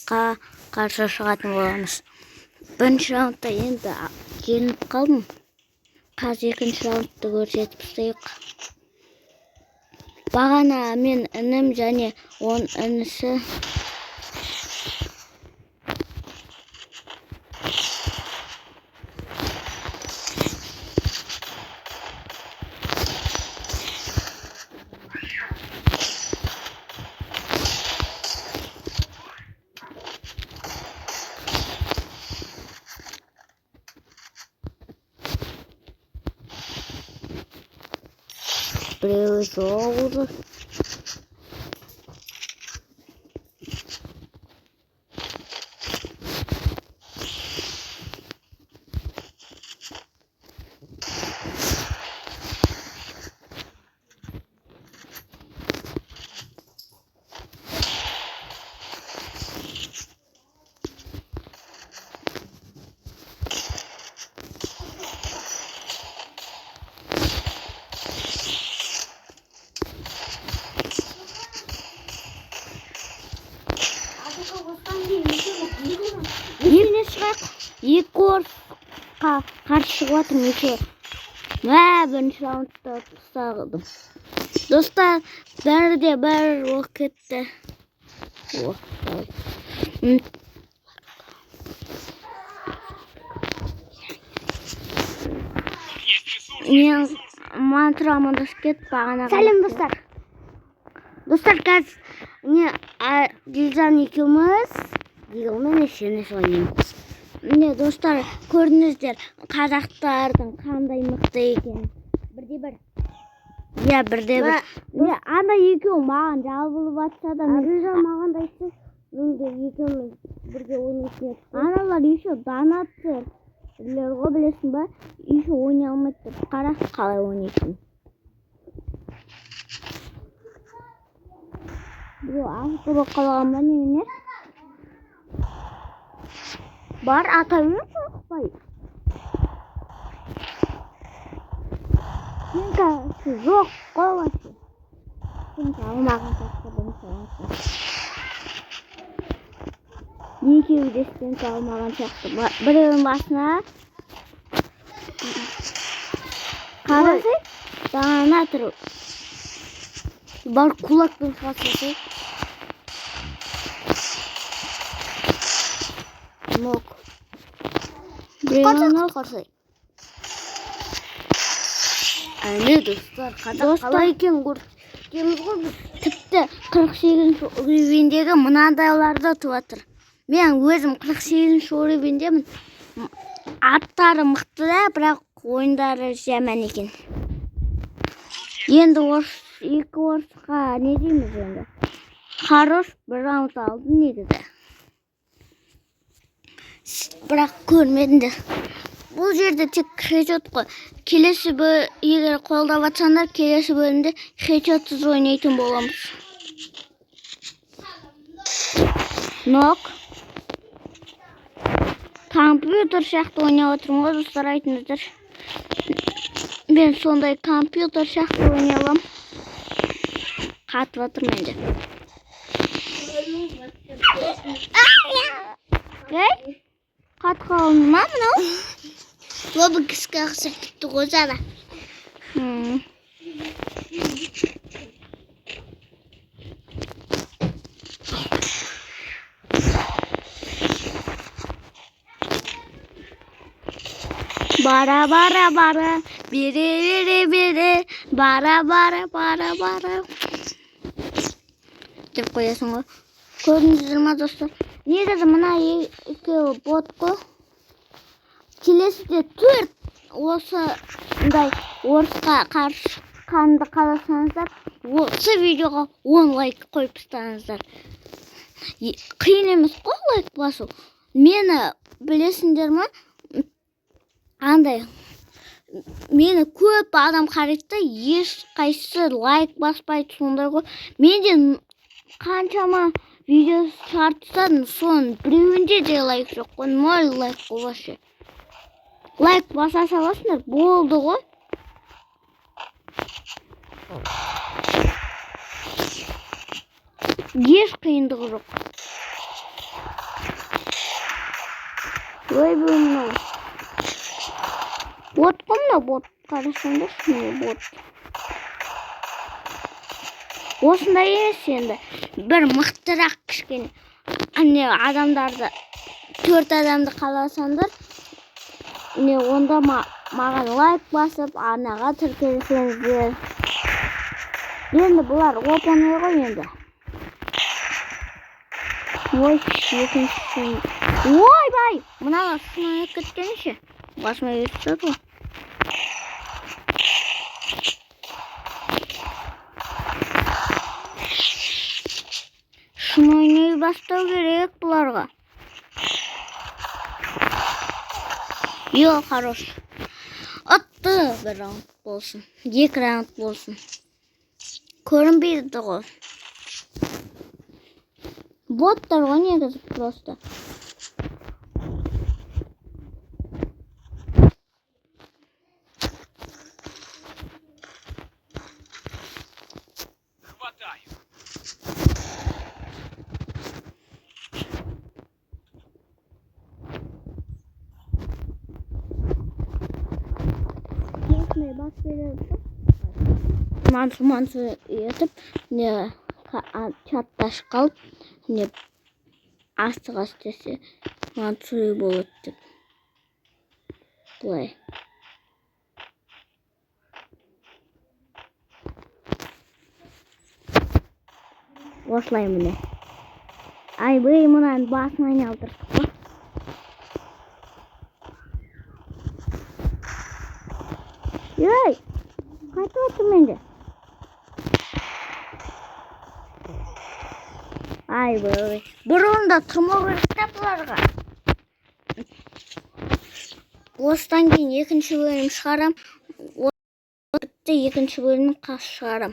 орысқа қарсы шығатын боламыз. Бірінші раундта енді жеңіп қалдым. Қазір екінші раундты көрсетіп тастайық. Бағана мен інім және оның інісі біреуі жолды. Еліне шығақ, екі орысқа қарсы шығып жатырмын екеуі. Бірінші раундта ұстағылдым. Достар, бәрі де бәрі оқып кетті. Мен мантрамындасып кетіп бағана. Сәлем достар. Достар, қазір Дилжан екеуміз Дилмен есене ойнаймыз. Міне достар, көрдіңіздер қазақтардың қандай мықты екенін. Бірде-бір. Иә, бірде-бір. Анда екеуі маған жабылып жатса да, Дилжан маған да айтты. мен де екеуміз бірге ойнайтын едік. Аналар еще донаттар. Білесің ба? Еще ойнай алмайды. Қара қалай ойнайтын. Бұл автобус қалған ба немене? Бар атайын соқпай. Сен жоқ қойғаншы. Сен алмаған сақтырдың соғаншы. Екеуі де сен алмаған сияқты. Біреудің басына қарасай, дана тұр. Бар кулактың қасасы. Нок. Біреуін қарсай. Әлі достар, қалай екен көрдіңіз ғой. Тіпті 48 уровендегі мынадайларда туатыр. Мен өзім 48 уровендемін. Аттары мықты да, бірақ ойындары жаман екен. Енді екі орысқа не дейміз енді? Хорош бір раунд алды негізі. Бірақ көрмедіңдер. Бұл жерде тек хедшот қой. Келесі егер қолдап атсаңдар, келесі бөлімде хедшотсыз ойнайтын боламыз. Нок. Компьютер сияқты ойнап отырмын ғой, достар, айтыңыздар. Мен сондай компьютер сияқты ойнай аламын. Қатып жатыр менде. Қатып қалдым ма мынау? Бұл кісіге ақсып кетті ғой жара. Бара, бере, бара. Деп қоясың ғой. Көрдіңіздер ма, достар? Негізі мына екеуі бот қой. Келесіде 4 осындай орысқа қарсы шыққанды қаласаңыздар, осы видеоға 10 лайк қойып тастаңыздар. Қиын емес қой лайк басу. Мені білесіңдер ма? Андай, мені көп адам қарайды, ешқайсысы лайк баспайды, сондай ғой. Менде қаншама видео шығартсам, соның біреуінде де лайк жоқ қой, 0 лайк болашы. Лайк баса саласыңдар, болды ғой. Еш қиындығы жоқ. Ой мынау. Бот қой мынау, бот. Қарасаңдаршы, міне бот. Осындай емес енді. Бір мықтырақ кішкене. Ане адамдарды 4 адамды қаласаңдар, не онда маған лайк басып, анаға тіркелсеңіздер. Енді бұлар оп-оңай ғой енді. Ой, екінші. Ойбай! Мыналар шынайы кеткенше. Басыма кетті ғой. Шынайы бастау керек бұларға. Йо, хорош. Атты бір раунд болсын. 2 раунд болсын. Көрінбейді ғой. Боттар ғой негізі просто. Хватаю. Осындай бас береді. Мансу етіп, не чатташ қалып, не астыға істесе мансуй болады деп. Бұлай. Осылай міне. Ай, бей мұнан басын айналдырдық қой. Ей, қайтып отыр менде. Ай, бей. Бұрында тұрмау керек те бұларға. Осыдан кейін екінші бөлім шығарам. Бітті, екінші бөлімнің қас шығарам.